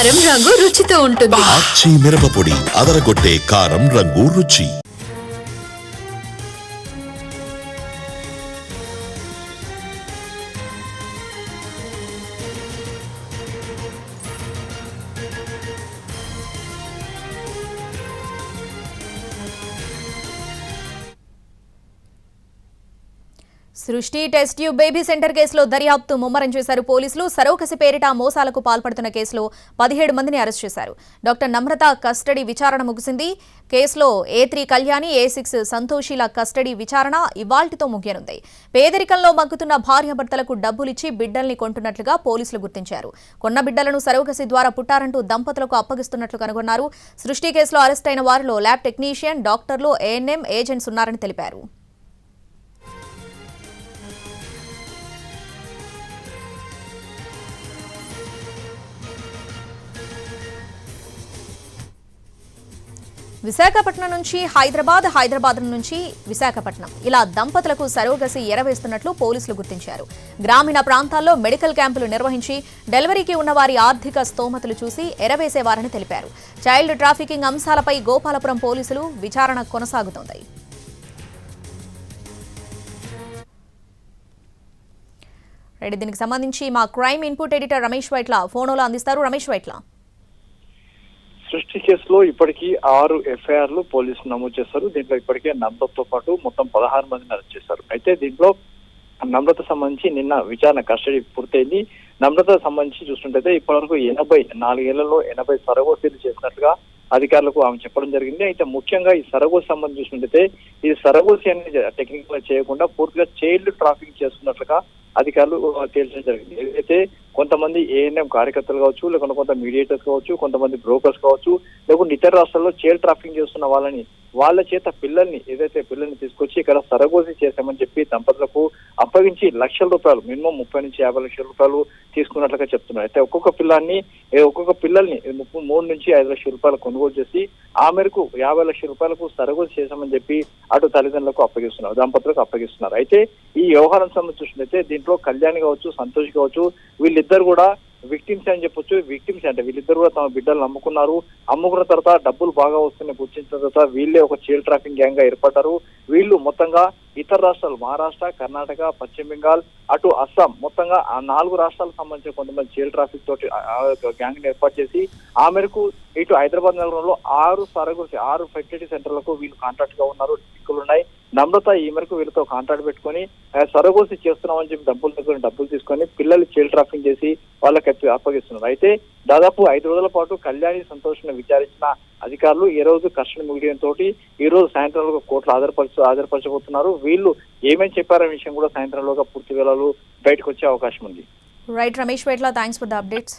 కారం రంగు రుచితో ఉంటుంది. ఆచి మిరపపొడి అదరగొట్టే కారం రంగు రుచి. సృష్టి టెస్ట్ ట్యూబ్ బేబీ సెంటర్ కేసులో దర్యాప్తు ముమ్మరం చేశారు పోలీసులు. సరోగసి పేరిట మోసాలకు పాల్పడుతున్న కేసులో 17 మందిని అరెస్ట్ చేశారు. డాక్టర్ నమ్రత కస్టడీ విచారణ ముగిసింది. కేసులో A3 కళ్యాణి, A6 సంతోషిల కస్టడీ విచారణ ఇవాల్టితో ముగియనుంది. పేదరికంలో మగ్గుతున్న భార్యాభర్తలకు డబ్బులిచ్చి బిడ్డల్ని కొంటున్నట్లుగా పోలీసులు గుర్తించారు. కొన్న బిడ్డలను సరోగసి ద్వారా పుట్టారంటూ దంపతులకు అప్పగిస్తున్నట్లు కనుగొన్నారు. సృష్టి కేసులో అరెస్ట్ అయిన వారిలో ల్యాబ్ టెక్నీషియన్, డాక్టర్లు, ANM ఏజెంట్స్ ఉన్నారని తెలిపారు. విశాఖపట్నం నుంచి హైదరాబాద్, హైదరాబాద్ నుంచి విశాఖపట్నం ఇలా దంపతులకు సరోగసి ఎరవేస్తున్నట్లు పోలీసులు గుర్తించారు. గ్రామీణ ప్రాంతాల్లో మెడికల్ క్యాంపులు నిర్వహించి డెలివరీకి ఉన్న వారి ఆర్థిక స్తోమతలు చూసి ఎరవేసేవారని తెలిపారు. చైల్డ్ ట్రాఫికింగ్ అంశాలపై గోపాలపురం పోలీసులు విచారణ కొనసాగుతోంది. దీనికి సంబంధించి మా crime input editor Ramesh Vaitla ఫోన్లో అందిస్తారు. రమేష్ వైట్ల, సృష్టి కేసులో ఇప్పటికీ 6 ఎఫ్ఐఆర్లు పోలీసులు నమోదు చేశారు. దీంట్లో ఇప్పటికే నమ్రతతో పాటు మొత్తం 16 మందిని అరెస్ట్ చేశారు. అయితే దీంట్లో నమ్రత సంబంధించి నిన్న విచారణ కస్టడీ పూర్తయింది. నమ్రత సంబంధించి చూస్తుంటే ఇప్పటివరకు 84 ఏళ్లలో 80 సరగోసీలు చేసినట్లుగా అధికారులకు ఆమె చెప్పడం జరిగింది. అయితే ముఖ్యంగా ఈ సరగోసి సంబంధించి చూస్తుంటే ఈ సరగోసి అనేది టెక్నికల్ గా చేయకుండా పూర్తిగా చైల్డ్ ట్రాఫికింగ్ చేస్తున్నట్లుగా అధికారులు తేల్చడం జరిగింది. ఏదైతే కొంతమంది ANM కార్యకర్తలు కావచ్చు, లేకుంటే కొంత మీడియేటర్స్ కావచ్చు, కొంతమంది బ్రోకర్స్ కావచ్చు, లేకుంటే ఇతర రాష్ట్రాల్లో చైల్డ్ ట్రాఫికింగ్ చేస్తున్న వాళ్ళ చేత పిల్లల్ని తీసుకొచ్చి ఇక్కడ సరగోసి చేశామని చెప్పి దంపతులకు అప్పగించి లక్షల రూపాయలు, మినిమం 30 నుంచి 50 లక్షల రూపాయలు తీసుకున్నట్లుగా చెప్తున్నారు. అయితే ఒక్కొక్క పిల్లల్ని 3 నుంచి 5 లక్షల రూపాయలు కొనుగోలు చేసి ఆ మేరకు 50 లక్షల రూపాయలకు సరగోసి చేశామని చెప్పి అటు తల్లిదండ్రులకు అప్పగిస్తున్నారు, దంపతులకు అప్పగిస్తున్నారు. అయితే ఈ వ్యవహారం సంబంధించినట్లయితే దీంట్లో కళ్యాణి కావచ్చు, సంతోష్ కావచ్చు, వీళ్ళిద్దరు కూడా విక్టిమ్స్ అని చెప్పొచ్చు. విక్టిమ్స్ అంటే వీళ్ళిద్దరు కూడా తమ బిడ్డలను అమ్ముకున్న తర్వాత డబ్బులు బాగా వస్తున్నాయి గుర్తించిన తర్వాత వీళ్ళే ఒక చైల్డ్ ట్రాఫికింగ్ గ్యాంగ్ గా ఏర్పడ్డారు. వీళ్ళు మొత్తంగా ఇతర రాష్ట్రాలు మహారాష్ట్ర, కర్ణాటక, పశ్చిమ బెంగాల్, అటు అస్సాం, మొత్తంగా ఆ 4 రాష్ట్రాలకు సంబంధించిన కొంతమంది చైల్డ్ ట్రాఫిక్ తోటి గ్యాంగ్ ని ఏర్పాటు చేసి ఆ మేరకు ఇటు హైదరాబాద్ నగరంలో 6 ఫెర్టిలిటీ సెంటర్లకు వీళ్ళు కాంట్రాక్ట్ గా ఉన్నారు. ఉన్నాయి. నమ్రత ఈ మేరకు వీళ్ళతో కాంట్రాక్ట్ పెట్టుకుని సరగోసి చేస్తున్నామని చెప్పి డబ్బులు తీసుకొని పిల్లలు చైల్డ్ ట్రాఫికింగ్ చేసి వాళ్ళకి అప్పగిస్తున్నారు. అయితే దాదాపు 5 రోజుల పాటు కళ్యాణి, సంతోష్ను విచారించిన అధికారులు ఈ రోజు కస్టడీ ముగియడంతో ఈ రోజు సాయంత్రంలో కోర్టులో హాజరుపరచబోతున్నారు. వీళ్ళు ఏమేమి చెప్పారనే విషయం కూడా సాయంత్రంలోగా పూర్తి వివరాలు బయటకు వచ్చే అవకాశం ఉంది. Right Ramesh Vaitla, thanks for the updates.